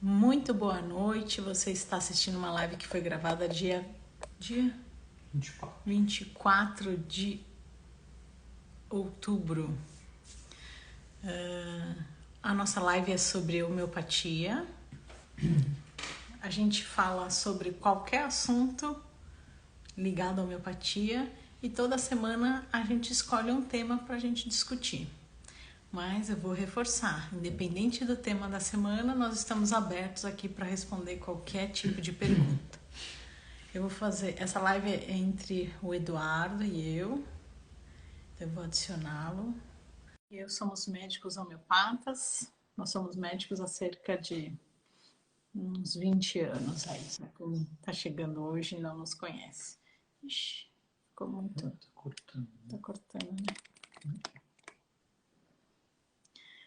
Muito boa noite. Você está assistindo uma live que foi gravada dia 24. 24 de outubro. A nossa live é sobre homeopatia. A gente fala sobre qualquer assunto ligado à homeopatia e toda semana a gente escolhe um tema para a gente discutir. Mas eu vou reforçar, independente do tema da semana, nós estamos abertos aqui para responder qualquer tipo de pergunta. Eu vou fazer, essa live é entre o Eduardo e eu, então eu vou adicioná-lo. Eu somos médicos homeopatas, nós somos médicos há cerca de uns 20 anos aí, só que tá chegando hoje e não nos conhece. Ixi, ficou muito... Tá cortando. Tá cortando, né?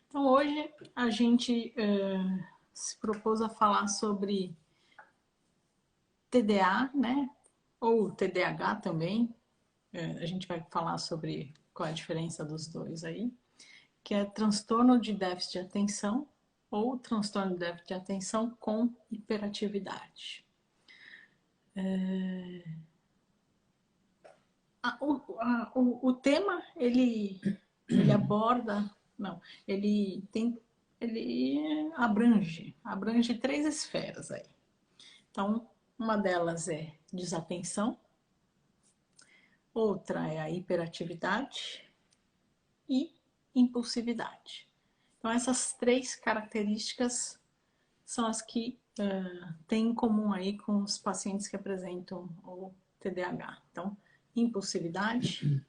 Então hoje a gente se propôs a falar sobre TDA, né? Ou TDAH também. A gente vai falar sobre qual é a diferença dos dois aí, que é transtorno de déficit de atenção ou transtorno de déficit de atenção com hiperatividade. O tema ele aborda, não, ele abrange três esferas aí. Então, uma delas é desatenção, outra é a hiperatividade e impulsividade. Então, essas três características são as que têm em comum aí com os pacientes que apresentam o TDAH. Então, impulsividade,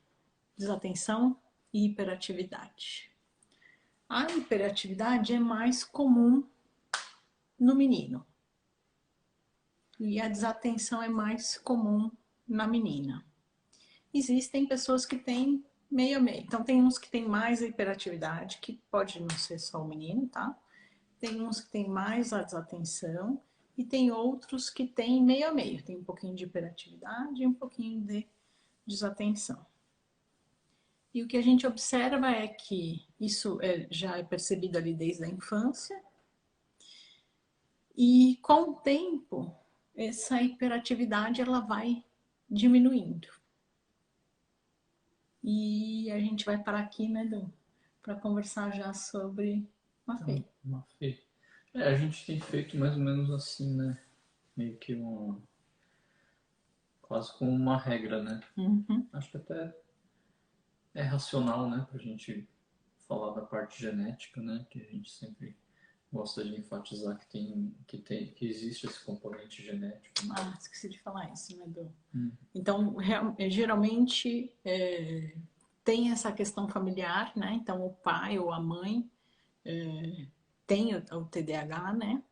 desatenção e hiperatividade. A hiperatividade é mais comum no menino e a desatenção é mais comum na menina. Existem pessoas que têm meio a meio. Então, tem uns que têm mais a hiperatividade, que pode não ser só o menino, tá? Tem uns que têm mais a desatenção e tem outros que têm meio a meio. Tem um pouquinho de hiperatividade e um pouquinho de desatenção. E o que a gente observa é que isso já é percebido ali desde a infância. E com o tempo, essa hiperatividade ela vai diminuindo. E a gente vai parar aqui, né, Du? Para conversar já sobre uma Então, fé. uma fé. A gente tem feito mais ou menos assim, né? Meio que quase como uma regra, né? Uhum. Acho que até é racional, né? Pra gente falar da parte genética, né? Que a gente sempre gosta de enfatizar que existe esse componente genético, né? Ah, esqueci de falar isso, né, Du? Hum. Então, geralmente tem essa questão familiar, né? Então, o pai ou a mãe tem o TDAH, né?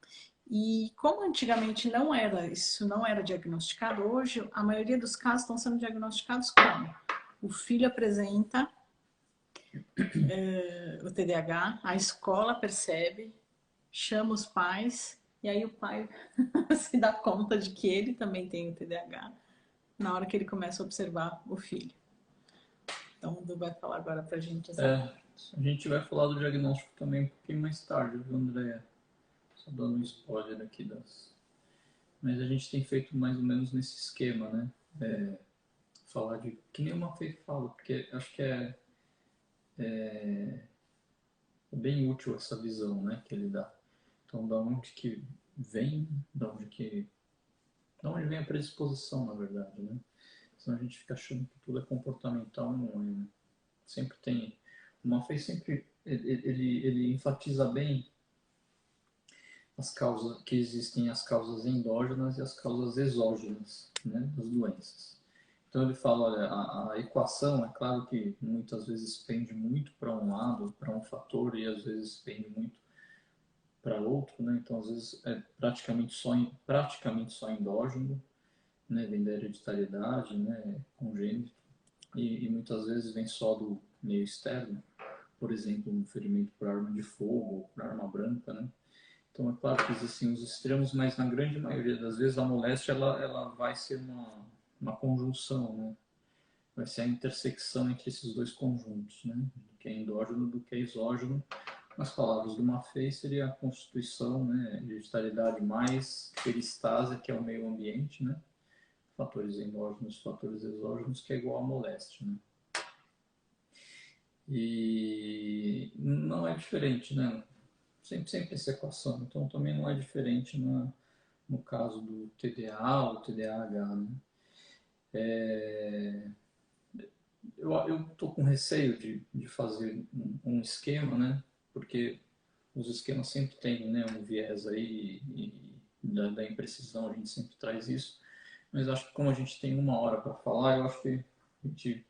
E como antigamente não era, isso não era diagnosticado, hoje a maioria dos casos estão sendo diagnosticados como? O filho apresenta o TDAH, a escola percebe, chama os pais, e aí o pai se dá conta de que ele também tem o TDAH na hora que ele começa a observar o filho. Então, o Du vai falar agora pra gente essa É, parte. a gente vai falar do diagnóstico também um pouquinho mais tarde, viu, Andréia? Só dando um spoiler aqui das. Mas a gente tem feito mais ou menos nesse esquema, né? Falar de. Que nem uma Fê fala, porque acho que é bem útil essa visão, né, que ele dá. Então, da onde que vem, da onde vem a predisposição, na verdade, né? Senão a gente fica achando que tudo é comportamental, não é, né? Sempre tem. O Maffei sempre ele enfatiza bem as causas que existem, as causas endógenas e as causas exógenas, né, das doenças. Então ele fala, olha, a equação é claro que muitas vezes pende muito para um lado, para um fator e às vezes pende muito para outro, né? Então às vezes é praticamente só endógeno, né? Vem da hereditariedade, né? Congênito e muitas vezes vem só do meio externo, por exemplo, um ferimento por arma de fogo, por arma branca, né? Então é claro que existem os extremos, mas na grande maioria das vezes a moléstia ela vai ser uma conjunção, né? Vai ser a intersecção entre esses dois conjuntos, né? Do que é endógeno do que é exógeno, nas palavras do Maffei, seria a constituição, né, hereditariedade mais peristásia, que é o meio ambiente, né, fatores endógenos, fatores exógenos, que é igual a moléstia, né. E não é diferente, né, sempre essa equação, então também não é diferente no caso do TDA ou TDAH, né. Eu estou com receio de fazer um esquema, né, porque os esquemas sempre têm, né, um viés aí da imprecisão, a gente sempre traz isso, mas acho que como a gente tem uma hora para falar, eu acho que a gente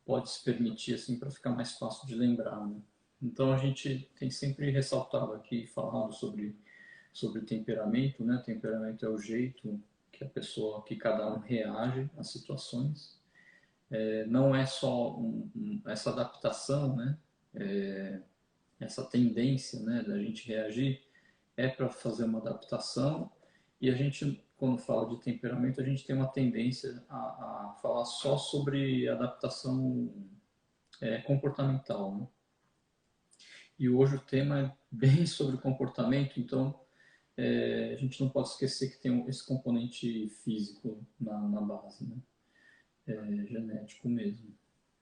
pode se permitir assim para ficar mais fácil de lembrar, né? Então a gente tem sempre ressaltado aqui, falado sobre temperamento, né? Temperamento é o jeito que a pessoa, que cada um reage às situações. Não é só essa adaptação, né? Essa tendência, né, da gente reagir é para fazer uma adaptação, e a gente, quando fala de temperamento, a gente tem uma tendência a falar só sobre adaptação comportamental, né? E hoje o tema é bem sobre comportamento, então a gente não pode esquecer que tem esse componente físico na base, né? Genético mesmo.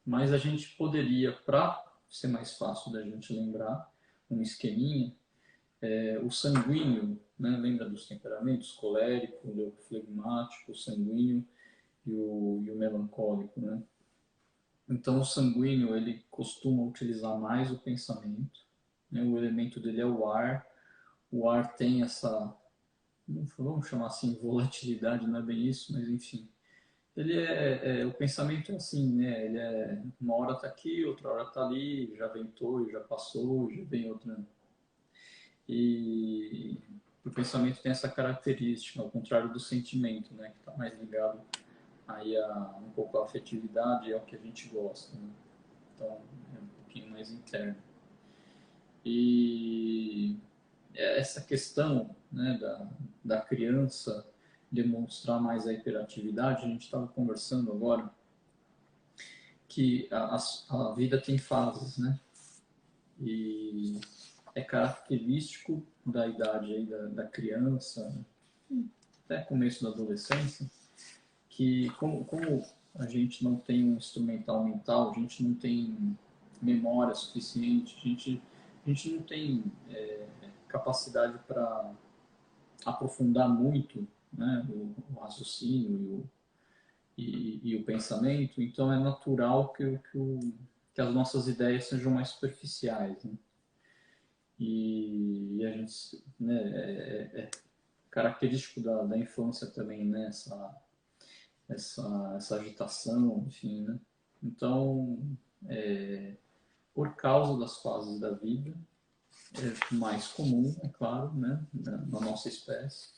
Mas a gente poderia, para ser mais fácil da gente lembrar, um esqueminha, o sanguíneo, né? Lembra dos temperamentos? Colérico, leucoflegmático, sanguíneo e o melancólico, né? Então, o sanguíneo, ele costuma utilizar mais o pensamento, né? O elemento dele é o ar tem essa, vamos chamar assim, volatilidade, não é bem isso, mas enfim. Ele o pensamento é assim, né? Ele uma hora está aqui, outra hora está ali, já ventou, já passou, já vem outra. E o pensamento tem essa característica, ao contrário do sentimento, né? Que está mais ligado aí um pouco à afetividade e ao que a gente gosta, né? Então é um pouquinho mais interno. E essa questão, né, da criança demonstrar mais a hiperatividade, a gente estava conversando agora que a vida tem fases, né? E é característico da idade aí da criança, até começo da adolescência, que como a gente não tem um instrumental mental, a gente não tem memória suficiente, a gente não tem capacidade para aprofundar muito, né, o raciocínio e o pensamento, então é natural que as nossas ideias sejam mais superficiais, né? E a gente, né, é característico da infância também, né, essa agitação, enfim, né? Então, por causa das fases da vida, é mais comum, é claro, né, na nossa espécie,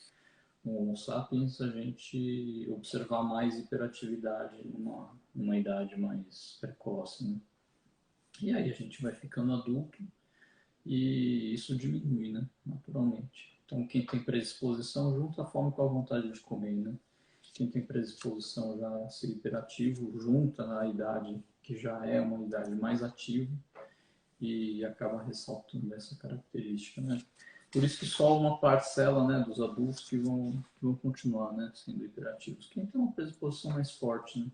no Homo sapiens, a gente observar mais hiperatividade numa idade mais precoce, né? E aí a gente vai ficando adulto e isso diminui, né, naturalmente. Então, quem tem predisposição junta a fome com a vontade de comer, né? Quem tem predisposição já a ser hiperativo junta a idade que já é uma idade mais ativa e acaba ressaltando essa característica, né? Por isso que só uma parcela, né, dos adultos que vão continuar, né, sendo hiperativos. Quem tem uma predisposição mais forte, né?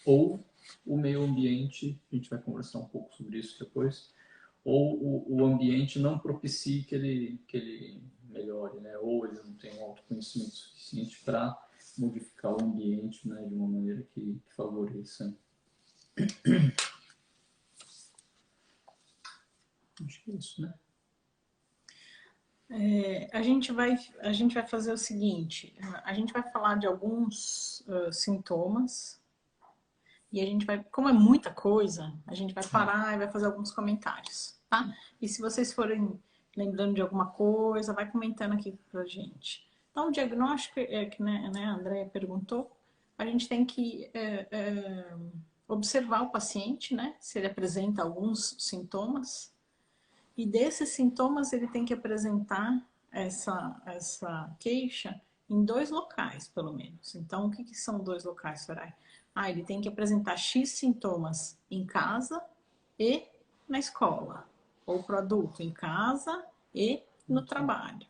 Ou o meio ambiente, a gente vai conversar um pouco sobre isso depois, ou o ambiente não propicie que ele melhore, né? Ou ele não tem um autoconhecimento suficiente para modificar o ambiente, né, de uma maneira que favoreça. Acho que é isso, né? A gente vai fazer o seguinte, a gente vai falar de alguns sintomas e a gente vai, como é muita coisa, a gente vai parar e vai fazer alguns comentários, tá? E se vocês forem lembrando de alguma coisa, vai comentando aqui pra gente. Então, o diagnóstico, que né, a Andrea perguntou, a gente tem que observar o paciente, né? Se ele apresenta alguns sintomas, e desses sintomas ele tem que apresentar essa queixa em 2 locais, pelo menos. Então, o que são 2 locais, Soraya? Ele tem que apresentar X sintomas em casa e na escola. ou para o adulto, em casa e no trabalho.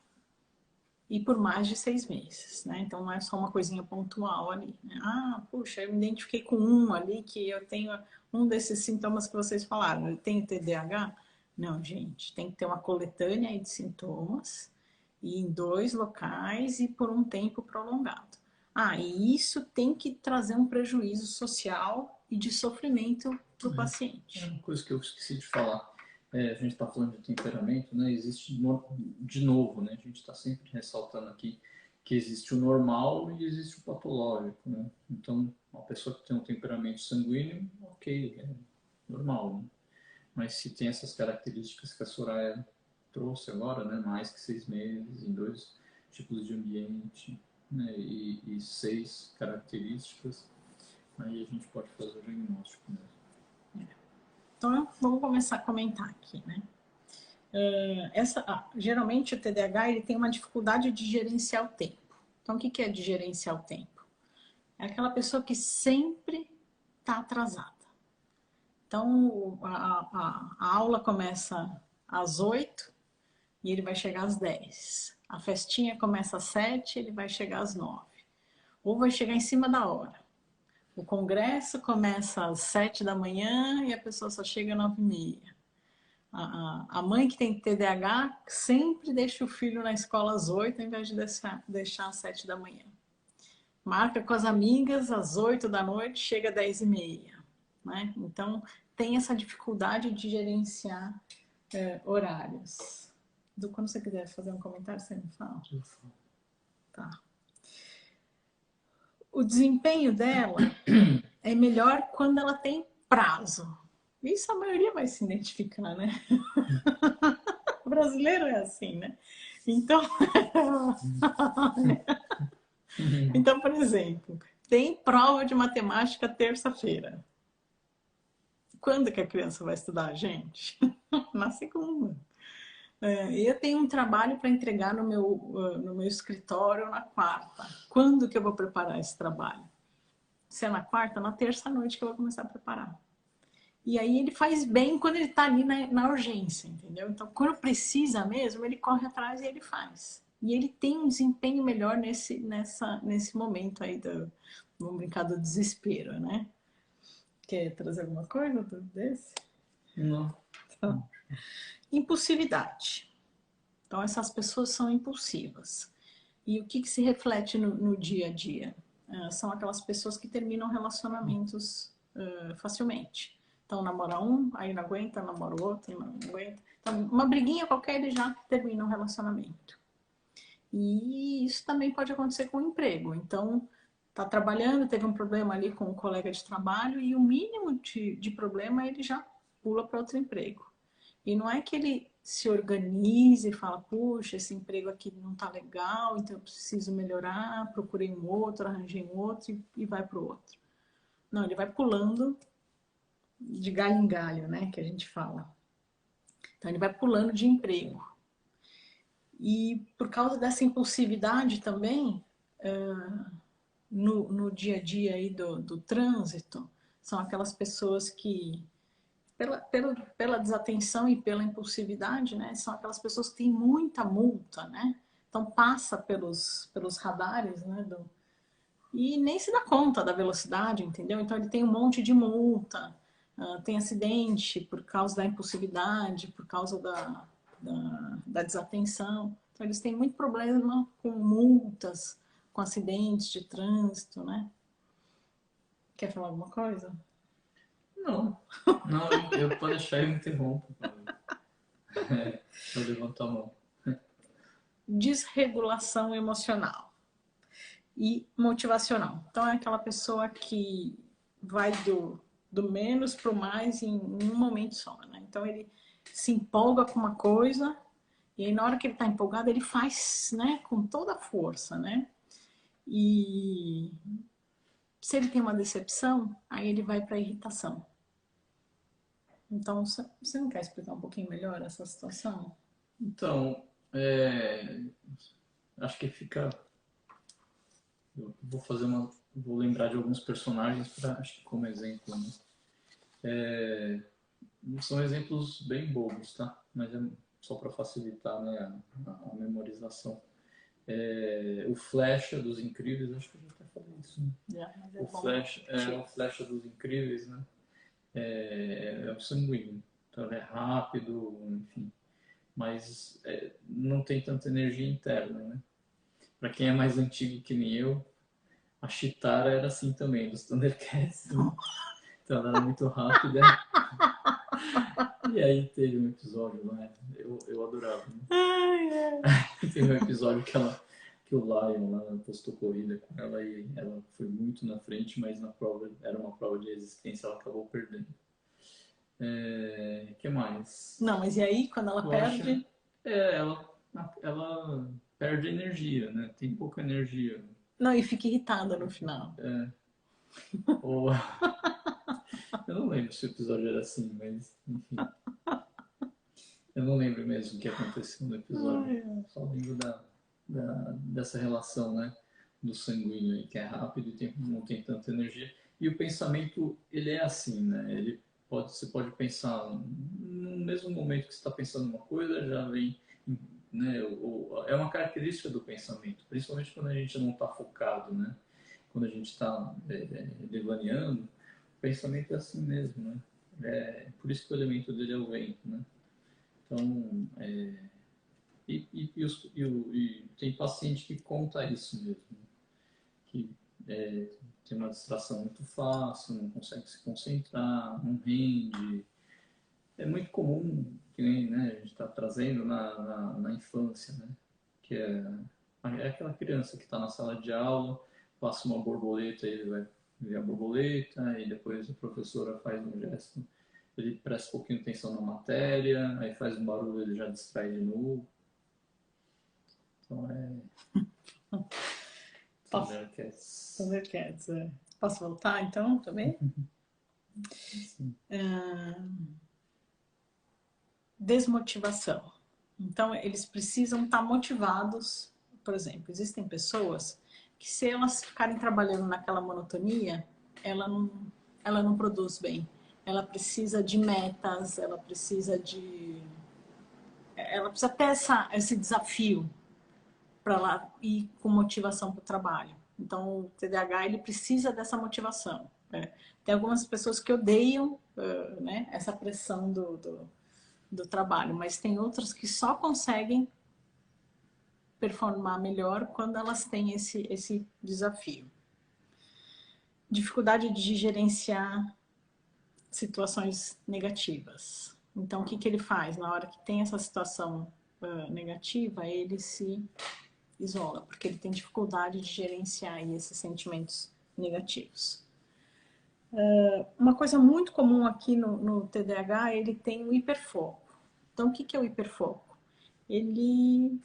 E por mais de 6 meses, né? Então não é só uma coisinha pontual ali, né? Ah, puxa, eu me identifiquei com um ali que eu tenho um desses sintomas que vocês falaram. Eu tenho TDAH? Não, gente, tem que ter uma coletânea aí de sintomas e em 2 locais e por um tempo prolongado. Ah, e isso tem que trazer um prejuízo social e de sofrimento para o paciente. É uma coisa que eu esqueci de falar. A gente está falando de temperamento, né? Existe, de novo, né? A gente está sempre ressaltando aqui que existe o normal e existe o patológico, né? Então, uma pessoa que tem um temperamento sanguíneo, ok, é normal, né? Mas se tem essas características que a Soraya trouxe agora, né? Mais que 6 meses, em 2 tipos de ambiente, né? E 6 características, aí a gente pode fazer o diagnóstico mesmo. Então, vamos começar a comentar aqui, né? Geralmente o TDAH ele tem uma dificuldade de gerenciar o tempo. Então, o que é de gerenciar o tempo? É aquela pessoa que sempre está atrasada. Então, a aula começa às 8 e ele vai chegar às 10. A festinha começa às 7 e ele vai chegar às 9. Ou vai chegar em cima da hora. O congresso começa às 7 da manhã e a pessoa só chega às 9h30. A mãe que tem TDAH sempre deixa o filho na escola às 8 ao invés de deixar às 7 da manhã. Marca com as amigas às 8 da noite, chega às 10h30. Né? Então, tem essa dificuldade de gerenciar horários. Quando você quiser fazer um comentário, você me fala. Tá. O desempenho dela é melhor quando ela tem prazo. Isso a maioria vai se identificar, né? O brasileiro é assim, né? Então, então, por exemplo, tem prova de matemática terça-feira. Quando que a criança vai estudar, gente? Na segunda. Eu tenho um trabalho para entregar no meu escritório na quarta. Quando que eu vou preparar esse trabalho? Se é na quarta, na terça noite que eu vou começar a preparar. E aí ele faz bem quando ele está ali na urgência, entendeu? Então, quando precisa mesmo, ele corre atrás e ele faz. E ele tem um desempenho melhor nesse momento aí vamos brincar, do desespero, né? Quer trazer alguma coisa desse? Não. Tá. Impulsividade. Então, essas pessoas são impulsivas. E o que se reflete no dia a dia? São aquelas pessoas que terminam relacionamentos facilmente. Então, namora um, aí não aguenta, namora o outro, não aguenta. Então, uma briguinha qualquer, ele já termina um relacionamento. E isso também pode acontecer com o emprego. Então, tá trabalhando, teve um problema ali com um colega de trabalho e o mínimo de problema ele já pula para outro emprego. E não é que ele se organize e fala, puxa, esse emprego aqui não tá legal, então eu preciso melhorar, procurei um outro, arranjei um outro e vai pro outro. Não, ele vai pulando de galho em galho, né, que a gente fala. Então ele vai pulando de emprego. E por causa dessa impulsividade também, no dia a dia aí do trânsito, são aquelas pessoas que pela desatenção e pela impulsividade, né? São aquelas pessoas que têm muita multa, né? Então passa pelos radares, né? E nem se dá conta da velocidade, entendeu? Então ele tem um monte de multa, tem acidente por causa da impulsividade, por causa da desatenção. Então eles têm muito problema com multas, com acidentes de trânsito, né? Quer falar alguma coisa? Não, eu pode deixar eu interrompo. Eu levanto a mão. Desregulação emocional e motivacional. Então é aquela pessoa que vai do menos para o mais em um momento só, né? Então ele se empolga com uma coisa e aí na hora que ele está empolgado ele faz, né, com toda a força, né? E se ele tem uma decepção, aí ele vai para a irritação. Então, você não quer explicar um pouquinho melhor essa situação? Então, acho que fica. Eu vou lembrar de alguns personagens acho que como exemplo, né? São exemplos bem bobos, tá? mas é só para facilitar, né, a memorização. O Flecha dos Incríveis, acho que eu já até falei isso, né? Mas é O bom. Flecha dos Incríveis, né? É o sanguíneo. Então ele é rápido, enfim. Mas não tem tanta energia interna, né? Para quem é mais antigo que nem eu, a Chitara era assim também, dos Thundercats, né? Então ela era muito rápida. E aí teve um episódio lá, eu adorava, né? Teve um episódio que o Lion lá postou corrida com ela e ela foi muito na frente, mas na prova, era uma prova de resistência, ela acabou perdendo. Que mais? Não, mas e aí, quando ela perde? Ela perde energia, né? Tem pouca energia. Não, e fica irritada no final. Ou... Eu não lembro se o episódio era assim, mas enfim. Eu não lembro mesmo o que aconteceu no episódio. Só lembro dessa relação, né? Do sanguíneo aí, que é rápido e não tem tanta energia. E o pensamento, ele é assim, né? Você pode pensar no mesmo momento que você está pensando uma coisa, já vem, né? É uma característica do pensamento, principalmente quando a gente não está focado, né? Quando a gente está devaneando, o pensamento é assim mesmo, né? Por isso que o elemento dele é o vento, né? Então, e tem paciente que conta isso mesmo, né? Que tem uma distração muito fácil, não consegue se concentrar, não rende. É muito comum, que nem, né, a gente está trazendo na infância, né? Que é aquela criança que está na sala de aula, passa uma borboleta, ele vai ver a borboleta, e depois a professora faz um gesto, ele presta um pouquinho de atenção na matéria, aí faz um barulho, ele já distrai de novo. Então Thundercats, Posso voltar então também? Desmotivação. Então, eles precisam estar motivados. Por exemplo, existem pessoas que, se elas ficarem trabalhando naquela monotonia, ela não produz bem. Ela precisa de metas, ela precisa ter esse desafio para lá ir com motivação para o trabalho. Então, o TDAH ele precisa dessa motivação. Né? Tem algumas pessoas que odeiam né, essa pressão do trabalho, mas tem outras que só conseguem performar melhor quando elas têm esse desafio. Dificuldade de gerenciar situações negativas. Então, o que ele faz? Na hora que tem essa situação negativa, ele se isola, porque ele tem dificuldade de gerenciar esses sentimentos negativos. Uma coisa muito comum aqui no TDAH, ele tem o hiperfoco. Então, o que é o hiperfoco? Ele,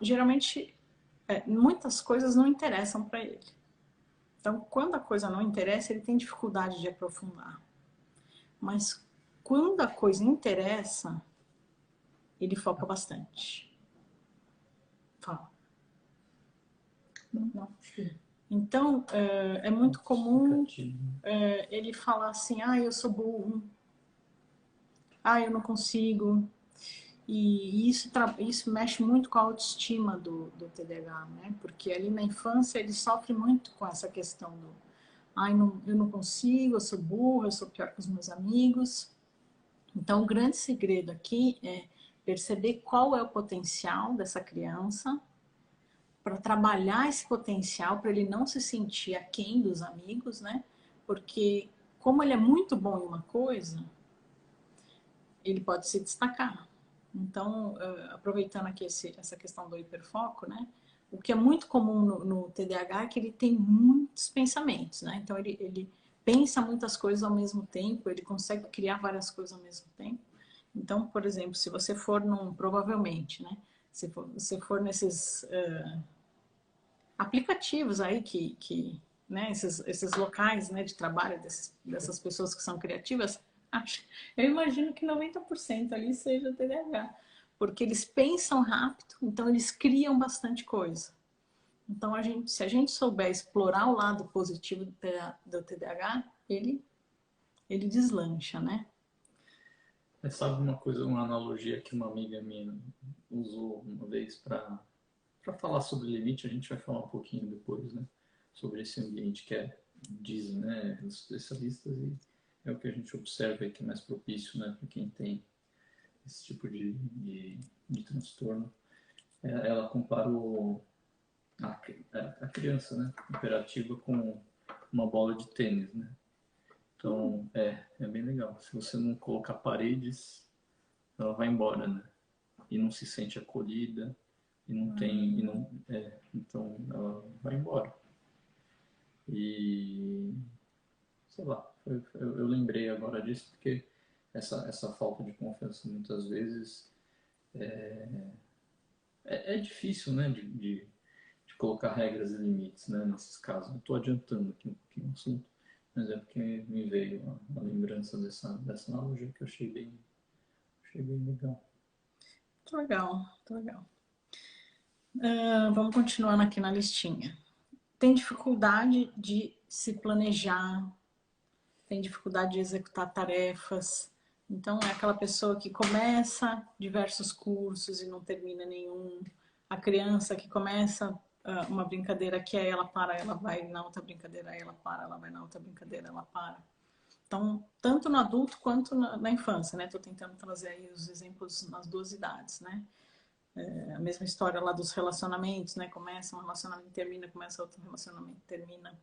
geralmente, muitas coisas não interessam para ele. Então, quando a coisa não interessa, ele tem dificuldade de aprofundar. Mas quando a coisa interessa, ele foca bastante. Fala. Não. Então, é muito comum ele falar assim, eu sou burro, eu não consigo. E isso mexe muito com a autoestima do TDAH, né? Porque ali na infância ele sofre muito com essa questão eu não consigo, eu sou burro, eu sou pior que os meus amigos. Então, o grande segredo aqui é perceber qual é o potencial dessa criança para trabalhar esse potencial, para ele não se sentir aquém dos amigos, né? Porque como ele é muito bom em uma coisa, ele pode se destacar. Então, aproveitando aqui essa questão do hiperfoco, né? O que é muito comum no TDAH é que ele tem muitos pensamentos, né? Então, ele pensa muitas coisas ao mesmo tempo, ele consegue criar várias coisas ao mesmo tempo. Então, por exemplo, se você for provavelmente, né? Se você for nesses aplicativos aí né? Esses locais, né, de trabalho dessas pessoas que são criativas, eu imagino que 90% ali seja TDAH, porque eles pensam rápido, então eles criam bastante coisa. Então, se a gente souber explorar o lado positivo do TDAH, ele deslancha, né? Mas sabe uma coisa, uma analogia que uma amiga minha usou uma vez para falar sobre limite, a gente vai falar um pouquinho depois, né? Sobre esse ambiente que é, dizem, né, os especialistas, e é o que a gente observa aí que é mais propício, né, para quem tem esse tipo de transtorno. Ela comparou a criança, né, imperativa com uma bola de tênis, né? Então, é bem legal. Se você não colocar paredes, ela vai embora, né? E não se sente acolhida, e não tem, e não, então ela vai embora. E, sei lá, eu lembrei agora disso porque essa falta de confiança muitas vezes é difícil, né, de colocar regras e limites, né, nesses casos. Eu estou adiantando aqui um pouquinho o assunto, mas é porque me veio a lembrança dessa analogia que eu achei bem legal. Muito legal, muito legal. Vamos continuando aqui na listinha. Tem dificuldade de se planejar, tem dificuldade de executar tarefas. Então, é aquela pessoa que começa diversos cursos e não termina nenhum. A criança que começa uma brincadeira que aí ela para, ela vai na outra brincadeira, aí ela para, ela vai na outra brincadeira, ela para. Então, tanto no adulto quanto na infância, né? Estou tentando trazer aí os exemplos nas duas idades, né? A mesma história lá dos relacionamentos, né? Começa um relacionamento, termina, começa outro relacionamento, termina.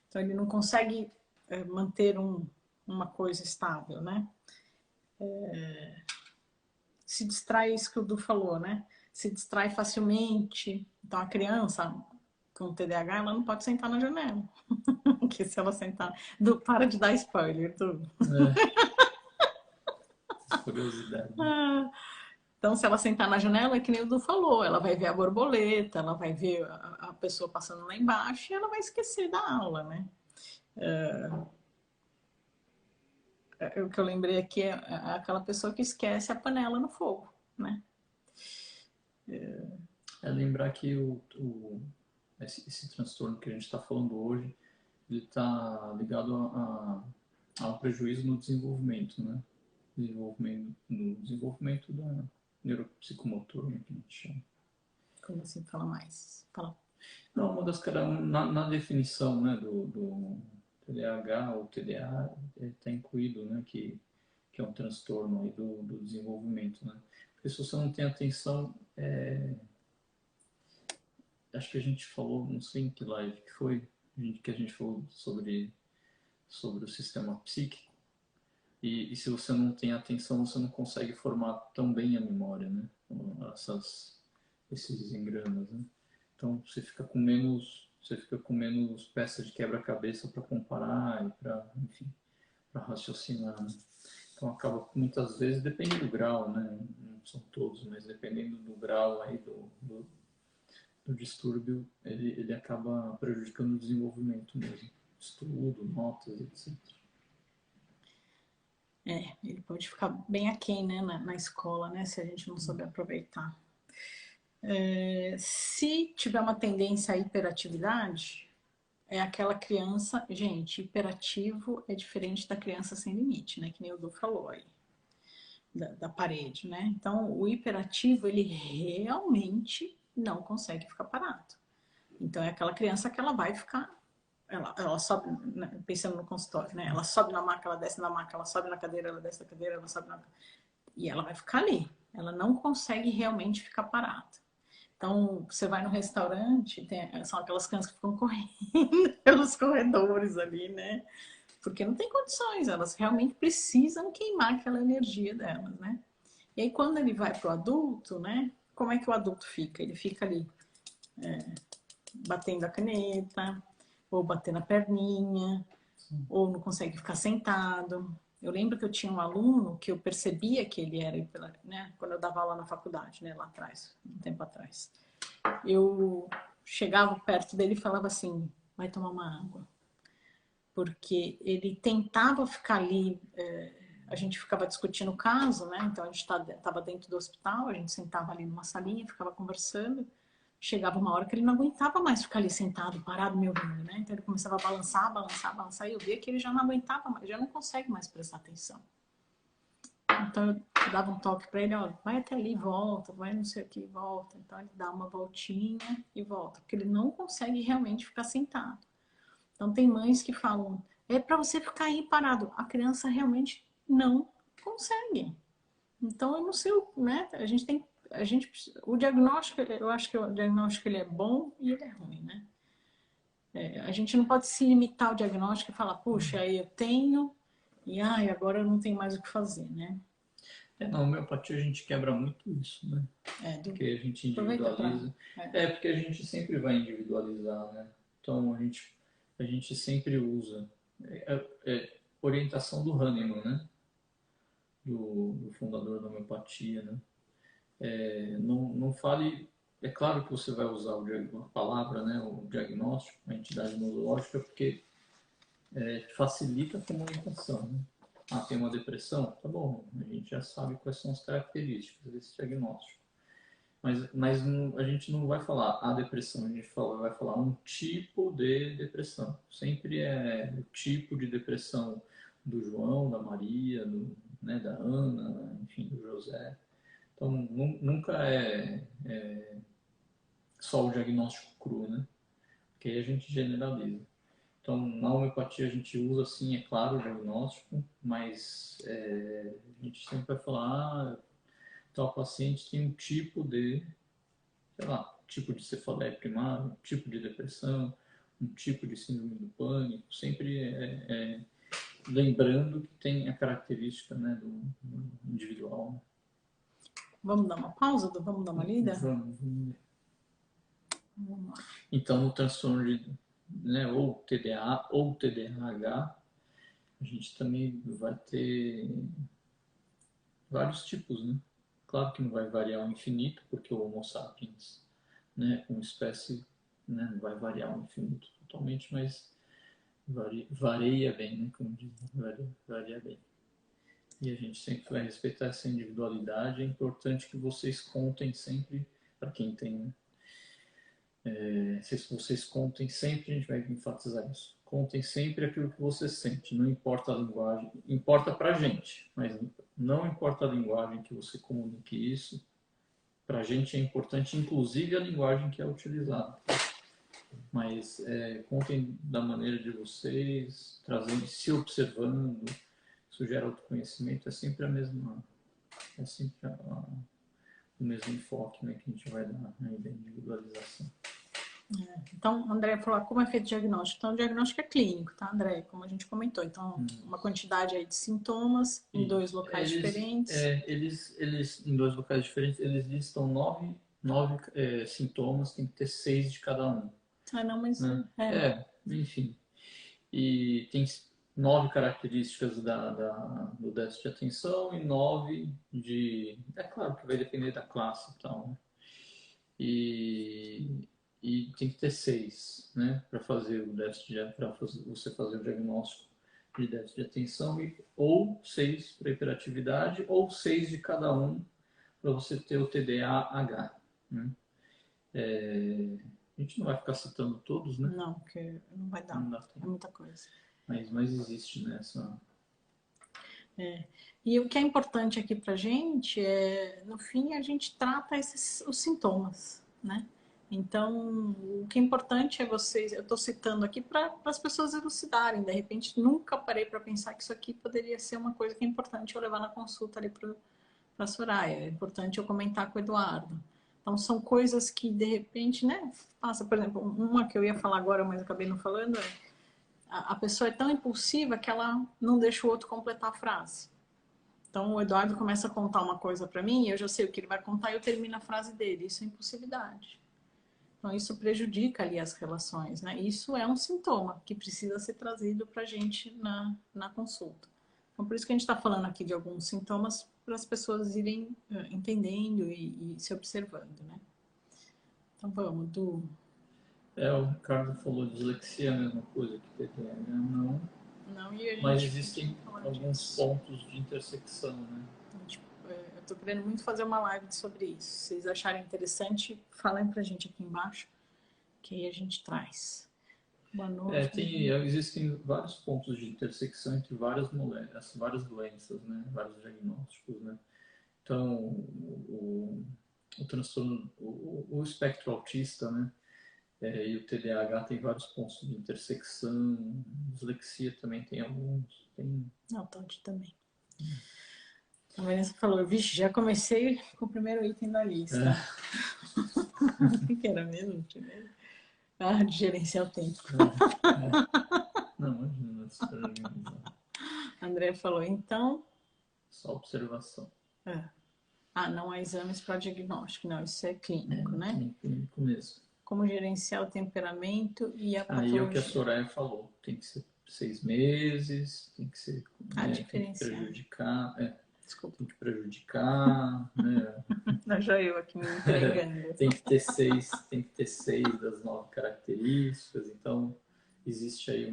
Então ele não consegue manter uma coisa estável, né? Se distrai, isso que o Du falou, né? Se distrai facilmente. Então a criança com TDAH, ela não pode sentar na janela. Porque se ela sentar... Du, para de dar spoiler, Du. Curiosidade. Então, se ela sentar na janela, é que nem o Du falou, ela vai ver a borboleta, ela vai ver a pessoa passando lá embaixo e ela vai esquecer da aula, né? O que eu lembrei aqui é aquela pessoa que esquece a panela no fogo, né? Lembrar que esse transtorno que a gente está falando hoje, ele está ligado a um prejuízo no desenvolvimento, né? No desenvolvimento da neuropsicomotor, né, que a gente chama. Como assim? Fala mais. Fala. Não, uma das na definição, né, do TDAH ou TDA está incluído, né, que é um transtorno aí do desenvolvimento, né? Porque se você não tem atenção, acho que a gente falou, não sei em que live que foi, que a gente falou sobre o sistema psíquico, e se você não tem atenção, você não consegue formar tão bem a memória, né? Esses engramas, né? Então você fica com menos peças de quebra-cabeça para comparar e para, enfim, para raciocinar, né? Então acaba muitas vezes, depende do grau, né? Não são todos, mas dependendo do grau aí do distúrbio, ele acaba prejudicando o desenvolvimento mesmo. Estudo, notas, etc. Ele pode ficar bem aquém, né, na escola, né, se a gente não souber aproveitar. Se tiver uma tendência à hiperatividade, é aquela criança... Gente, hiperativo é diferente da criança sem limite, né, que nem o Du falou aí, da parede, né? Então, o hiperativo, ele realmente não consegue ficar parado. Então, é aquela criança que ela vai ficar... Ela sobe, pensando no consultório, né? Ela sobe na maca, ela desce na maca, ela sobe na cadeira, ela desce na cadeira, ela sobe na... E ela vai ficar ali. Ela não consegue realmente ficar parada. Então, você vai no restaurante, são aquelas crianças que ficam correndo pelos corredores ali, né? Porque não tem condições, elas realmente precisam queimar aquela energia delas, né? E aí, quando ele vai pro adulto, né? Como é que o adulto fica? Ele fica ali batendo a caneta, ou batendo a perninha, ou não consegue ficar sentado. Eu lembro que eu tinha um aluno que eu percebia que ele era, né, quando eu dava aula na faculdade, né, lá atrás, um tempo atrás. Eu chegava perto dele e falava assim, vai tomar uma água. Porque ele tentava ficar ali, a gente ficava discutindo o caso, né, então a gente estava dentro do hospital, a gente sentava ali numa salinha, ficava conversando. Chegava uma hora que ele não aguentava mais ficar ali sentado, parado, me ouvindo, né? Então ele começava a balançar, balançar, balançar, e eu via que ele já não aguentava mais, já não consegue mais prestar atenção. Então eu dava um toque para ele, ó, vai até ali, volta, vai não sei o que, volta. Então ele dá uma voltinha e volta, porque ele não consegue realmente ficar sentado. Então tem mães que falam, é para você ficar aí parado. A criança realmente não consegue. Então eu não sei, né? O diagnóstico, eu acho que o diagnóstico ele é bom e ele é ruim, né? A gente não pode se limitar ao diagnóstico e falar, puxa, aí eu tenho e agora eu não tenho mais o que fazer, né? Na homeopatia a gente quebra muito isso, né? Do... Porque a gente Aproveita individualiza. Porque a gente sempre vai individualizar, né? Então a gente sempre usa. Orientação do Hahnemann, né? Do fundador da homeopatia, né? Não fale. É claro que você vai usar a palavra, né? O diagnóstico, a entidade nosológica, porque facilita a comunicação, né? Tem uma depressão? Tá bom, a gente já sabe quais são as características desse diagnóstico. Mas a gente não vai falar a depressão, a gente vai falar um tipo de depressão. Sempre é o tipo de depressão do João, da Maria, né, da Ana, enfim, do José. Então nunca é só o diagnóstico cru, né? Porque aí a gente generaliza. Então, na homeopatia a gente usa, sim, é claro, o diagnóstico, mas a gente sempre vai falar, tal paciente tem um tipo de, sei lá, tipo de cefaleia primária, um tipo de depressão, um tipo de síndrome do pânico, sempre lembrando que tem a característica, né, do individual. Né? Vamos dar uma pausa? Vamos dar uma lida? Vamos ver. Então, no transtorno de, né, ou TDA ou TDAH, a gente também vai ter vários tipos, né? Claro que não vai variar ao infinito, porque o Homo sapiens, né, como espécie, né, não vai variar ao infinito totalmente, mas varia bem, né, como diz, varia bem. E a gente sempre vai respeitar essa individualidade. É importante que vocês contem sempre, para quem tem, né? Se vocês contem sempre, a gente vai enfatizar isso. Contem sempre aquilo que você sente, não importa a linguagem, importa pra gente, mas não importa a linguagem que você comunique isso, pra gente é importante, inclusive a linguagem que é utilizada. Mas contem da maneira de vocês, trazendo, se observando, isso gera autoconhecimento, é sempre a mesma, é sempre o mesmo enfoque, né, que a gente vai dar aí da individualização. Então, André falou como é feito o diagnóstico. Então, o diagnóstico é clínico, tá, André? Como a gente comentou. Então, uma quantidade aí de sintomas em 2 locais diferentes. Eles, em 2 locais diferentes, eles listam 9 sintomas, tem que ter 6 de cada um. Não, mas... Né? Enfim. E tem 9 características do déficit de atenção e 9 de... É claro que vai depender da classe e tal, né? E tem que ter 6, né, para fazer o déficit, para você fazer o diagnóstico de déficit de atenção, ou 6 para hiperatividade, ou 6 de cada um para você ter o TDAH. Né? A gente não vai ficar citando todos, né? Não, porque não vai dar. Não dá tempo. É muita coisa. Mas existe nessa. E o que é importante aqui pra gente no fim, a gente trata os sintomas, né? Então, o que é importante é vocês, eu estou citando aqui para as pessoas elucidarem, de repente nunca parei para pensar que isso aqui poderia ser uma coisa que é importante eu levar na consulta ali para a Soraya, é importante eu comentar com o Eduardo. Então, são coisas que de repente, né, passa, por exemplo, uma que eu ia falar agora, mas acabei não falando, a pessoa é tão impulsiva que ela não deixa o outro completar a frase. Então, o Eduardo começa a contar uma coisa para mim, eu já sei o que ele vai contar e eu termino a frase dele. Isso é impulsividade. Então, isso prejudica ali as relações, né? Isso é um sintoma que precisa ser trazido para a gente na consulta. Então, por isso que a gente está falando aqui de alguns sintomas para as pessoas irem entendendo e se observando, né? Então, vamos, Du. O Ricardo falou dislexia, a mesma coisa que TDAH, não. Não, e a gente mas existem alguns pontos de intersecção, né? Eu tô querendo muito fazer uma live sobre isso. Se vocês acharem interessante, falem pra gente aqui embaixo, que aí a gente traz. Boa noite. Existem vários pontos de intersecção entre várias doenças, né? Vários diagnósticos, né? Então, o transtorno, o espectro autista, né? E o TDAH tem vários pontos de intersecção, dislexia também tem alguns. Não, Todd também. A Vanessa falou, vixe, já comecei com o primeiro item da lista. O que era mesmo primeiro? De gerenciar o tempo. Não, imagina, isso para organizar. André falou, então... Só observação. Não há exames para diagnóstico. Não, isso é clínico, né? Clínico mesmo. Como gerenciar o temperamento e a patologia. Aí é o que a Soraya falou. Tem que ser 6 meses, tem que ser... tem que prejudicar... Desculpa. Tem que prejudicar, né? Não, já eu aqui me entregando. tem que ter 6 das 9 características, então existe aí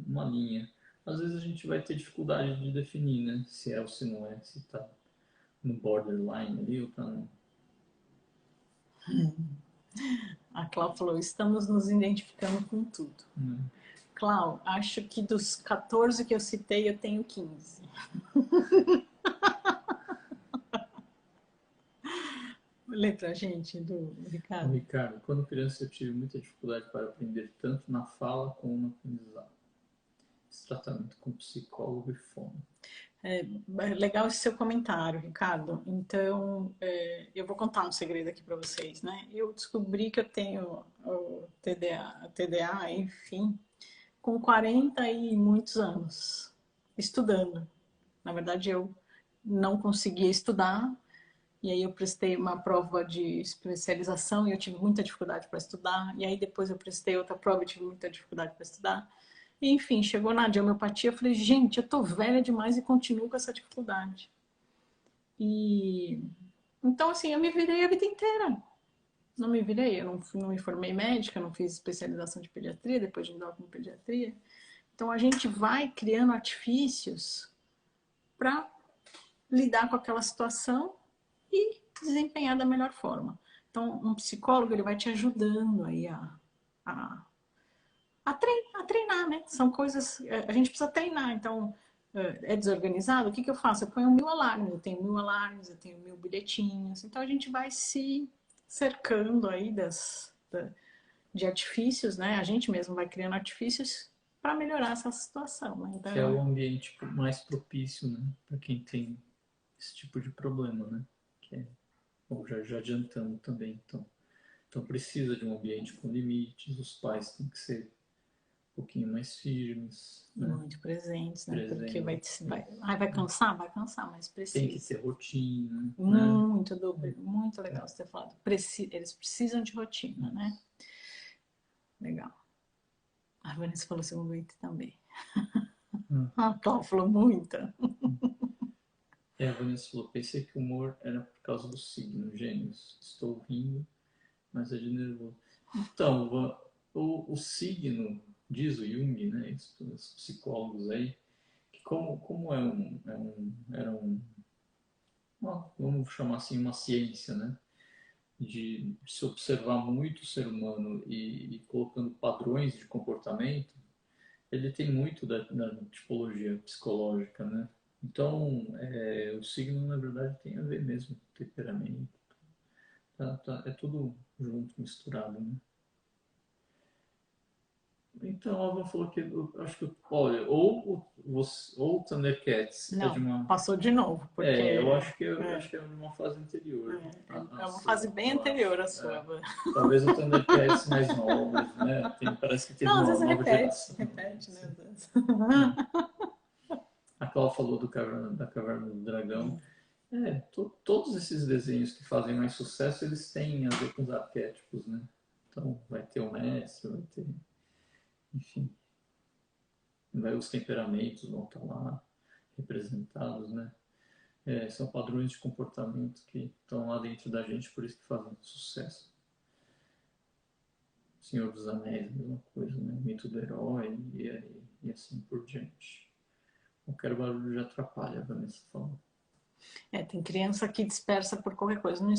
uma linha. Às vezes a gente vai ter dificuldade de definir, né? Se é ou se não é, se está no borderline ali ou está no... A Clau falou, estamos nos identificando com tudo. Clau, acho que dos 14 que eu citei, eu tenho 15. Lê pra gente, do Ricardo. Ricardo, quando criança eu tive muita dificuldade para aprender tanto na fala como no aprendizado. Esse tratamento com psicólogo e fono. Legal esse seu comentário, Ricardo. Então, eu vou contar um segredo aqui para vocês, né? Eu descobri que eu tenho o TDA, enfim, com 40 e muitos anos, estudando. Na verdade, eu não conseguia estudar, e aí eu prestei uma prova de especialização e eu tive muita dificuldade para estudar, e aí depois eu prestei outra prova e tive muita dificuldade para estudar. E, enfim, chegou na de homeopatia, eu falei, gente, eu tô velha demais e continuo com essa dificuldade. E então, assim, eu me virei a vida inteira. Não me virei, eu não me formei médica, não fiz especialização de pediatria, depois de me dar com pediatria. Então, a gente vai criando artifícios para lidar com aquela situação e desempenhar da melhor forma. Então, um psicólogo ele vai te ajudando aí a treinar, né? São coisas, a gente precisa treinar. Então, é desorganizado, o que eu faço? Eu ponho 1000 alarmes, eu tenho 1000 alarmes, eu tenho 1000 bilhetinhos. Então, a gente vai se cercando aí de artifícios, né? A gente mesmo vai criando artifícios para melhorar essa situação. Né? Então, que é o ambiente mais propício, né? Para quem tem esse tipo de problema, né? Que é, bom, já adiantando também, então precisa de um ambiente com limites, os pais têm que ser um pouquinho mais firmes. Né? Muito presentes, né? Presente. Porque vai cansar? Vai cansar, mas precisa. Tem que ter rotina. Muito, muito legal você ter falado. Eles precisam de rotina, né? Legal. A Vanessa falou seu momento também. A Cláudia falou muita. A Vanessa falou, pensei que o humor era por causa do signo, gêmeos. Estou rindo, mas é de nervoso. Então, o signo, diz o Jung, né, os psicólogos aí, que como vamos chamar assim, uma ciência, né, de se observar muito o ser humano e colocando padrões de comportamento, ele tem muito da tipologia psicológica, né? Então, o signo, na verdade, tem a ver mesmo com temperamento. É tudo junto, misturado, né? Então, a Alva falou que, acho que, olha, ou o Thundercats Não, é de uma... passou de novo, porque... eu acho que é de uma fase anterior. É uma fase bem anterior à sua. Talvez o Thundercats mais novo, né? Parece que teve Não, às uma vezes nova geração. repete, né? A Cláudia falou da Caverna do Dragão. Todos esses desenhos que fazem mais sucesso, eles têm a ver com os arquétipos, né? Então, vai ter o mestre, vai ter... Enfim. Os temperamentos vão estar lá representados, né? São padrões de comportamento que estão lá dentro da gente, por isso que fazem sucesso. Senhor dos Anéis, mesma coisa, né? Mito do herói e assim por diante. Qualquer barulho já atrapalha, a Vanessa falou. Tem criança que dispersa por qualquer coisa. Não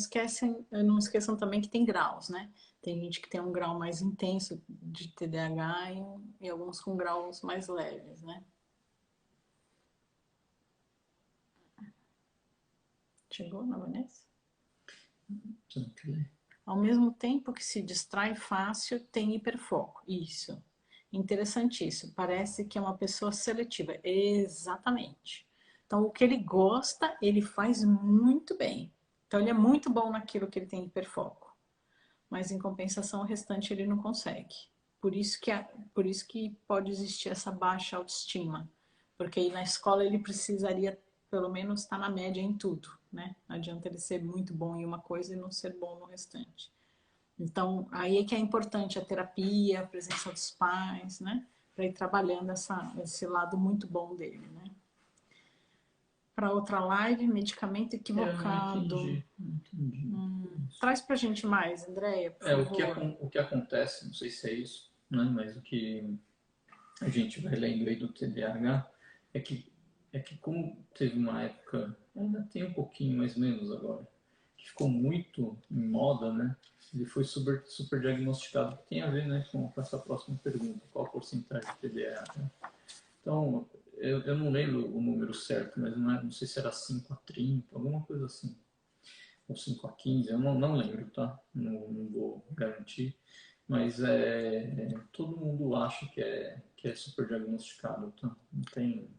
esqueçam também que tem graus, né? Tem gente que tem um grau mais intenso de TDAH e alguns com graus mais leves, né? Chegou na Vanessa? Ao mesmo tempo que se distrai fácil, tem hiperfoco. Isso. Interessantíssimo. Parece que é uma pessoa seletiva. Exatamente. Então, o que ele gosta, ele faz muito bem. Então, ele é muito bom naquilo que ele tem hiperfoco. Mas, em compensação, o restante ele não consegue. Por isso que pode existir essa baixa autoestima. Porque aí na escola ele precisaria, pelo menos, estar na média em tudo, né? Não adianta ele ser muito bom em uma coisa e não ser bom no restante. Então, aí é que é importante a terapia, a presença dos pais, né? Para ir trabalhando esse lado muito bom dele, né? Para outra live, medicamento equivocado. Não entendi. Traz pra gente mais, Andréia, por favor. O que acontece, não sei se é isso, né? Mas o que a gente vai lendo aí do TDAH é que, como teve uma época, ainda tem um pouquinho mais ou menos agora, que ficou muito em moda, né? Ele foi super diagnosticado, que tem a ver, né, com essa próxima pergunta, qual a porcentagem de TDAH. Então, eu não lembro o número certo, mas não sei se era 5 a 30, alguma coisa assim. Ou 5 a 15, eu não lembro, tá? Não vou garantir. Mas todo mundo acha que é super diagnosticado, tá? Não tem...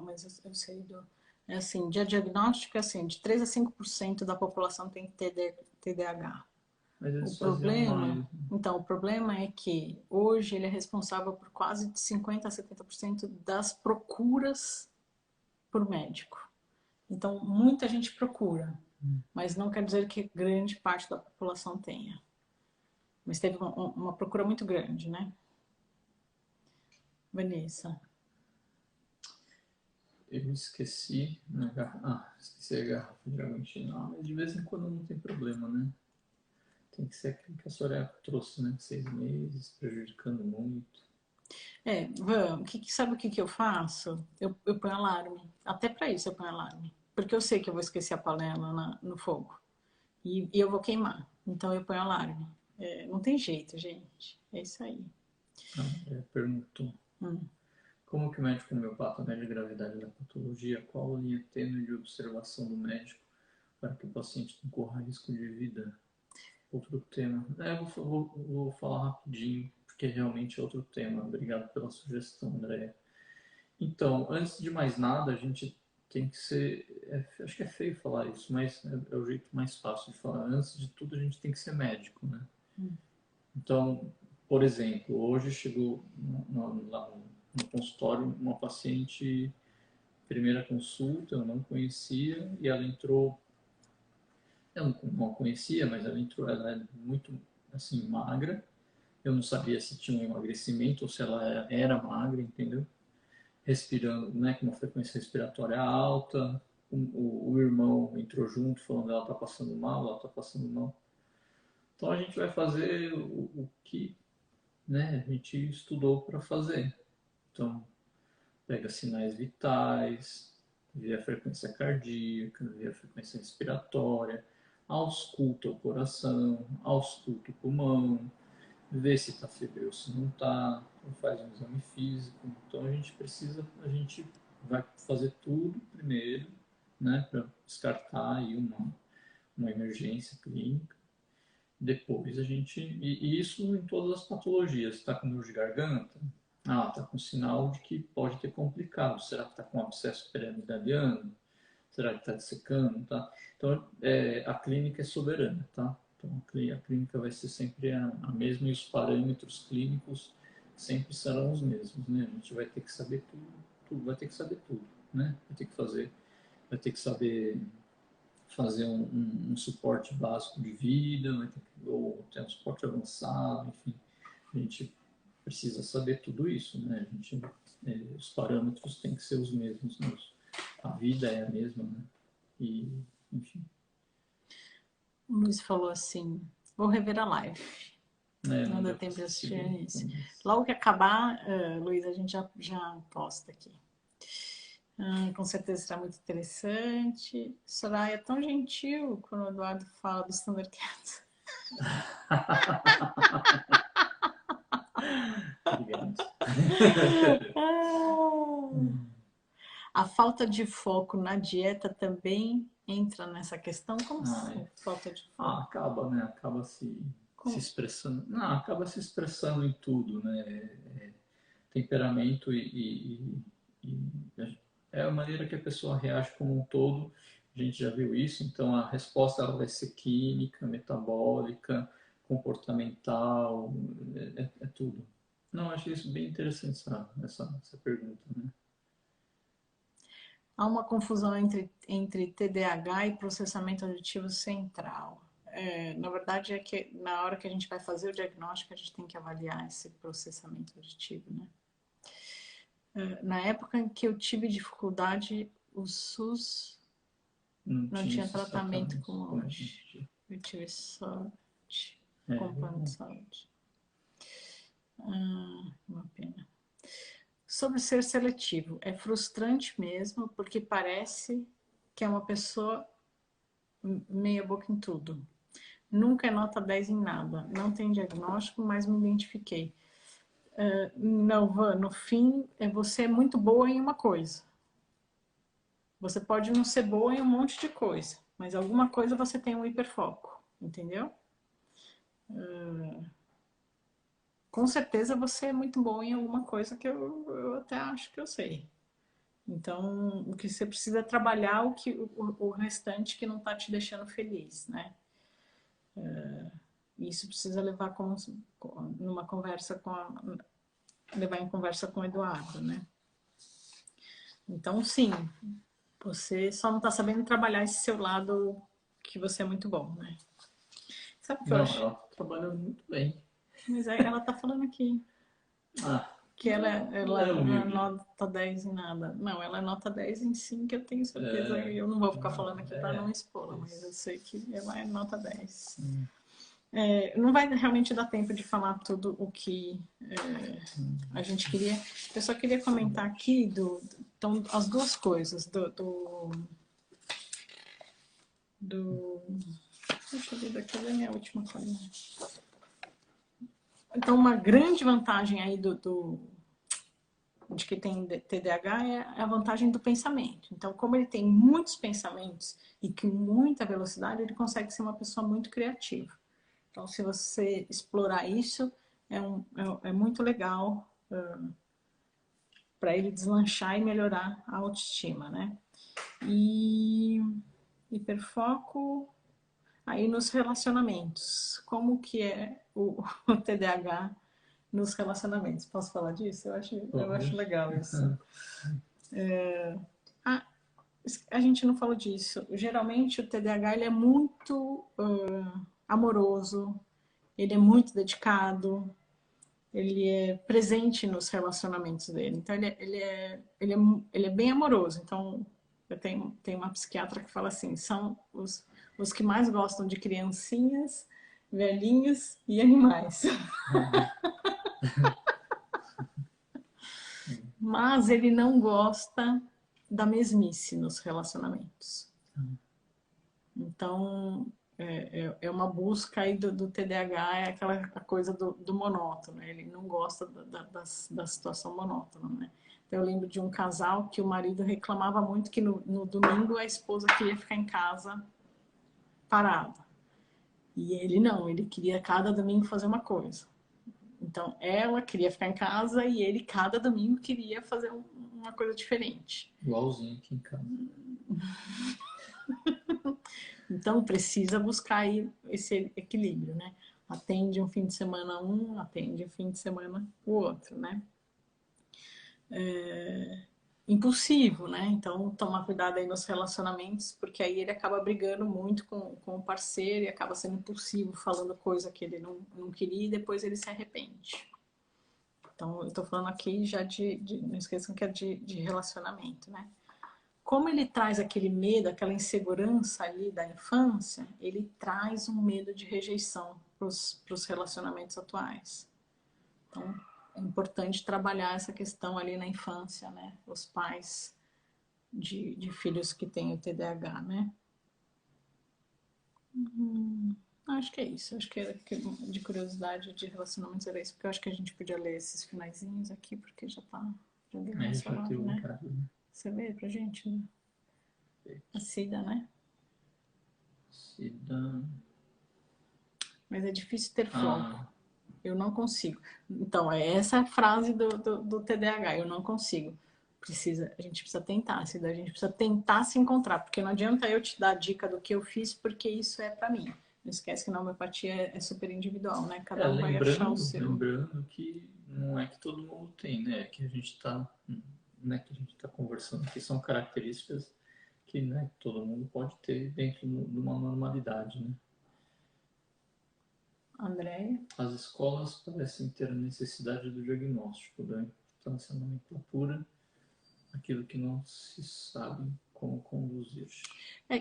Mas eu sei do... É assim, de diagnóstico, assim, de 3 a 5% da população tem TDAH. Mas O eles faziam problema, mais. então, o problema é que hoje ele é responsável por quase de 50 a 70% das procuras por médico. Então, muita gente procura, mas não quer dizer que grande parte da população tenha. Mas teve uma procura muito grande, né? Vanessa. Eu esqueci, né? Esqueci a garrafa de água enchendo. Mas de vez em quando não tem problema, né? Tem que ser aquilo que a Soraya trouxe, né? 6 meses, prejudicando muito. Sabe o que eu faço? Eu ponho alarme. Até para isso eu ponho alarme. Porque eu sei que eu vou esquecer a panela no fogo. E eu vou queimar. Então eu ponho alarme. Não tem jeito, gente. É isso aí. Perguntou. Como que o médico homeopata mede a gravidade da patologia? Qual a linha tênue de observação do médico para que o paciente não corra risco de vida? Outro tema. Vou falar rapidinho, porque realmente é outro tema. Obrigado pela sugestão, André. Então, antes de mais nada, a gente tem que ser... acho que é feio falar isso, mas é o jeito mais fácil de falar. Antes de tudo, a gente tem que ser médico, né? Então, por exemplo, hoje chegou lá no consultório uma paciente, primeira consulta, eu não conhecia, e ela entrou, eu não conhecia, mas ela entrou, ela é muito, assim, magra, eu não sabia se tinha um emagrecimento ou se ela era magra, entendeu? Respirando, né, com uma frequência respiratória alta, o irmão entrou junto falando ela está passando mal, ela está passando mal. Então a gente vai fazer o que, né, a gente estudou para fazer. Então, pega sinais vitais, vê a frequência cardíaca, vê a frequência respiratória, ausculta o coração, ausculta o pulmão, vê se está febril, se não está, faz um exame físico. Então a gente vai fazer tudo primeiro, né, para descartar aí uma emergência clínica. Depois e isso em todas as patologias. Está com dor de garganta? Está com sinal de que pode ter complicado. Será que está com abscesso piramidaliano? Será que está dessecando? Tá? Então, a clínica é soberana, tá? Então, a clínica vai ser sempre a mesma e os parâmetros clínicos sempre serão os mesmos, né? A gente vai ter que saber tudo, vai ter que saber tudo, né? Vai ter que saber fazer um suporte básico de vida, ou ter um suporte avançado, enfim. A gente precisa saber tudo isso, né? Os parâmetros têm que ser os mesmos, né? A vida é a mesma, né? E, enfim. O Luiz falou assim, vou rever a live. Não dá tempo de assistir isso. Logo que acabar, Luiz, a gente já posta aqui. Com certeza será muito interessante. Soraya é tão gentil quando o Eduardo fala dos Thundercats. Obrigado. A falta de foco na dieta também entra nessa questão? Como assim, É. falta de foco? Acaba, né? Acaba se Como? expressando. Não, acaba se expressando em tudo, né? Temperamento e é a maneira que a pessoa reage como um todo. A gente já viu isso, então a resposta ela vai ser química, metabólica, comportamental, é tudo. Não, achei isso bem interessante essa pergunta, né? Há uma confusão entre TDAH e processamento auditivo central. Na verdade, é que na hora que a gente vai fazer o diagnóstico, a gente tem que avaliar esse processamento auditivo, né? Na época em que eu tive dificuldade, o SUS Não não tinha tinha esses tratamento tratamentos como como a hoje. gente. Eu tive sorte É com o plano de verdade. saúde. Uma pena. Sobre ser seletivo, é frustrante mesmo, porque parece que é uma pessoa meia boca em tudo. Nunca é nota 10 em nada. Não tem diagnóstico, mas me identifiquei. Não, Van, no fim, você é muito boa em uma coisa. Você pode não ser boa em um monte de coisa, mas alguma coisa você tem um hiperfoco, entendeu? Com certeza você é muito boa em alguma coisa que eu até acho que eu sei. Então, o que você precisa é trabalhar o restante que não está te deixando feliz, né? Isso precisa levar numa conversa levar em conversa com o Eduardo, né? Então, sim, você só não está sabendo trabalhar esse seu lado que você é muito bom, né? Sabe o que eu Não, acho? ela tá trabalhando muito bem. Mas ela está falando aqui Ah, que ela é ela não é humilde. nota 10 em nada. Não, ela é nota 10 em sim, que eu tenho certeza. É, Eu não vou ficar não, falando aqui para não expô-la, mas eu isso. sei que ela é nota 10. Não vai realmente dar tempo de falar tudo o que a gente queria. Eu só queria comentar aqui então, as duas coisas do Puxa vida, cadê a minha última coisa? Então, uma grande vantagem aí de que tem TDAH é a vantagem do pensamento. Então, como ele tem muitos pensamentos e com muita velocidade, ele consegue ser uma pessoa muito criativa. Então, se você explorar isso, é muito legal para ele deslanchar e melhorar a autoestima, né? E hiperfoco aí nos relacionamentos. Como que é o TDAH nos relacionamentos? Posso falar disso? Eu acho Pode. legal isso. Ah, a gente não falou disso. Geralmente o TDAH ele é muito amoroso, ele é muito dedicado, ele é presente nos relacionamentos dele. Então ele é bem amoroso. Então eu tenho uma psiquiatra que fala assim, são os que mais gostam de criancinhas, velhinhos e animais. Mas ele não gosta da mesmice nos relacionamentos. Então, é uma busca aí do TDAH, é aquela coisa do monótono, né? Ele não gosta da situação monótona, né? Então, eu lembro de um casal que o marido reclamava muito que no domingo a esposa queria ficar em casa parada. E ele não, ele queria cada domingo fazer uma coisa. Então, ela queria ficar em casa e ele, cada domingo, queria fazer uma coisa diferente. Igualzinho aqui em casa. Então precisa buscar aí esse equilíbrio, né? Atende um fim de semana um, atende um fim de semana o outro, né? Impulsivo, né? Então tomar cuidado aí nos relacionamentos, porque aí ele acaba brigando muito com o parceiro e acaba sendo impulsivo, falando coisa que ele não queria e depois ele se arrepende. Então eu tô falando aqui já não esqueçam que é de relacionamento, né? Como ele traz aquele medo, aquela insegurança ali da infância, ele traz um medo de rejeição para os relacionamentos atuais. Então, é importante trabalhar essa questão ali na infância, né? Os pais de filhos que têm o TDAH, né? Acho que é isso. Acho que era de curiosidade de relacionamentos era isso, porque eu acho que a gente podia ler esses finaizinhos aqui, porque já deu Aí nosso já horário, deu né? horário, né? Você vê pra gente, né? A Cida, né? Cida. Mas é difícil ter foco. Ah, Eu não consigo. Então, é essa a frase do TDAH, eu não consigo. A gente precisa tentar, Cida, a gente precisa tentar se encontrar, porque não adianta eu te dar a dica do que eu fiz, porque isso é pra mim. Não esquece que na homeopatia é super individual, né? Cada um vai achar o seu. lembrando que não é que todo mundo tem, né? É que a gente está, né, que a gente está conversando aqui são características que, né, todo mundo pode ter dentro de uma normalidade, né? Andréia? As escolas parecem ter a necessidade do diagnóstico, da importância da nomenclatura, aquilo que não se sabe como conduzir.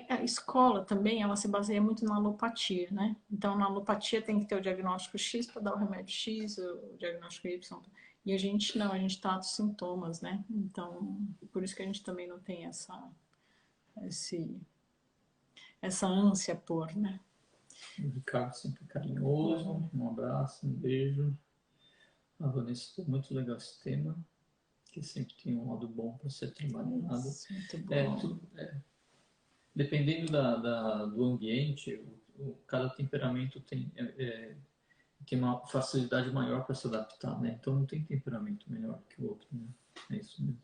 A escola também, ela se baseia muito na alopatia, né? Então, na alopatia tem que ter o diagnóstico X para dar o remédio X, o diagnóstico Y. E a gente não, a gente trata os sintomas, né? Então, por isso que a gente também não tem esse, essa ânsia por, né? O Ricardo sempre carinhoso, um abraço, um beijo. A Vanessa, foi muito legal esse tema, que sempre tem um lado bom para ser trabalhado. Isso, muito bom. Dependendo do ambiente, cada temperamento tem uma facilidade maior para se adaptar, né? Então não tem temperamento melhor que o outro, né? É isso mesmo.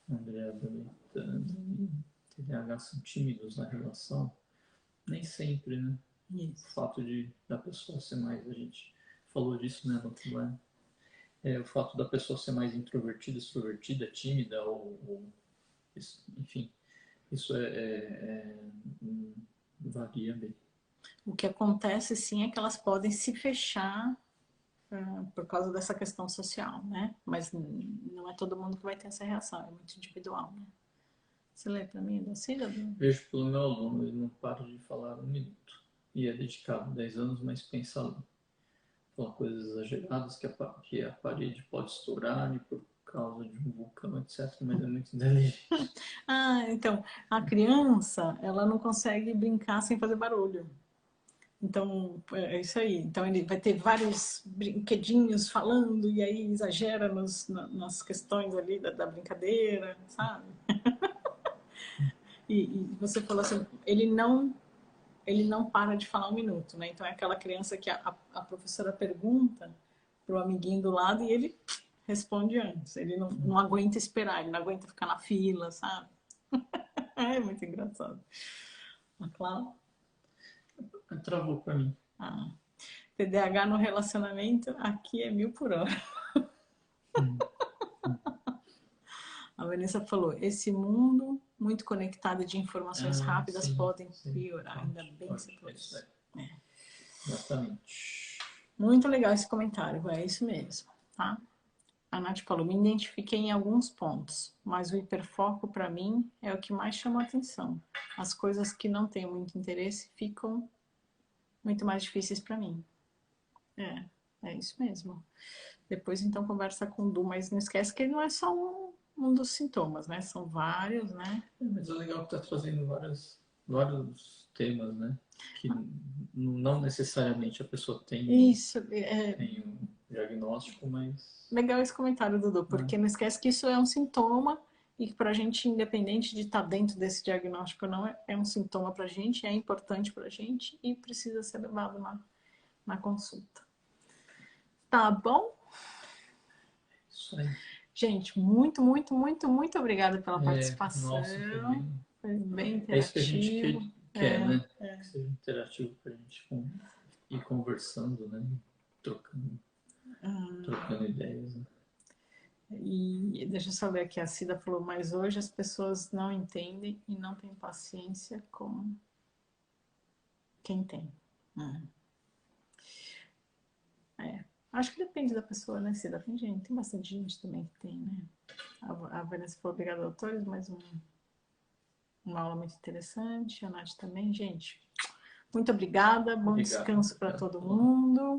André aproveitando. TDAH são tímidos na relação? Nem sempre, né? Isso. O fato da pessoa ser mais, a gente falou disso, né, no trabalho. O fato da pessoa ser mais introvertida, extrovertida, tímida, enfim, isso varia bem. O que acontece, sim, é que elas podem se fechar por causa dessa questão social, né? Mas não é todo mundo que vai ter essa reação, é muito individual, né? Você lê para mim, da sílaba? Vejo pelo meu aluno, ele não para de falar um minuto. E é dedicado 10 anos, mas pensa além. Fala coisas exageradas que a parede pode estourar e por causa de um vulcão, etc. Mas é muito inteligente. Então, a criança, ela não consegue brincar sem fazer barulho. Então, é isso aí. Então, ele vai ter vários brinquedinhos falando e aí exagera nas questões ali da brincadeira, sabe? E você falou assim, ele não para de falar um minuto, né? Então, é aquela criança que a professora pergunta pro amiguinho do lado e ele responde antes. Ele não aguenta esperar, ele não aguenta ficar na fila, sabe? É muito engraçado. A Clara? Travou para mim. TDAH no relacionamento, aqui é 1000 por hora. A Vanessa falou, esse mundo muito conectado de informações rápidas podem piorar. Ainda bem que você falou isso. Exatamente. Muito legal esse comentário, é isso mesmo, tá? A Nath falou, me identifiquei em alguns pontos, mas o hiperfoco para mim é o que mais chama a atenção. As coisas que não têm muito interesse ficam muito mais difíceis para mim. É isso mesmo. Depois então conversa com o Du, mas não esquece que ele não é só um dos sintomas, né? São vários, né? Mas é legal que está trazendo vários temas, né? Que não necessariamente a pessoa tem um diagnóstico, mas... Legal esse comentário, Dudu, porque não esquece que isso é um sintoma e que pra gente, independente de estar dentro desse diagnóstico ou não, é um sintoma pra gente, é importante pra gente e precisa ser levado na consulta. Tá bom? Isso aí. Gente, muito, muito, muito, muito obrigada pela participação. Nossa, foi bem interativo. É isso que a gente quer, né? Que seja interativo pra gente ir conversando, né? Trocando ideias. Né? E deixa eu só ver aqui, a Cida falou, mas hoje as pessoas não entendem e não têm paciência com quem tem. Acho que depende da pessoa, né, Cida? Tem bastante gente também que tem, né? A Vanessa falou, obrigada, doutores, mais uma aula muito interessante. A Nath também, gente. Muito obrigada, bom descanso para todo mundo.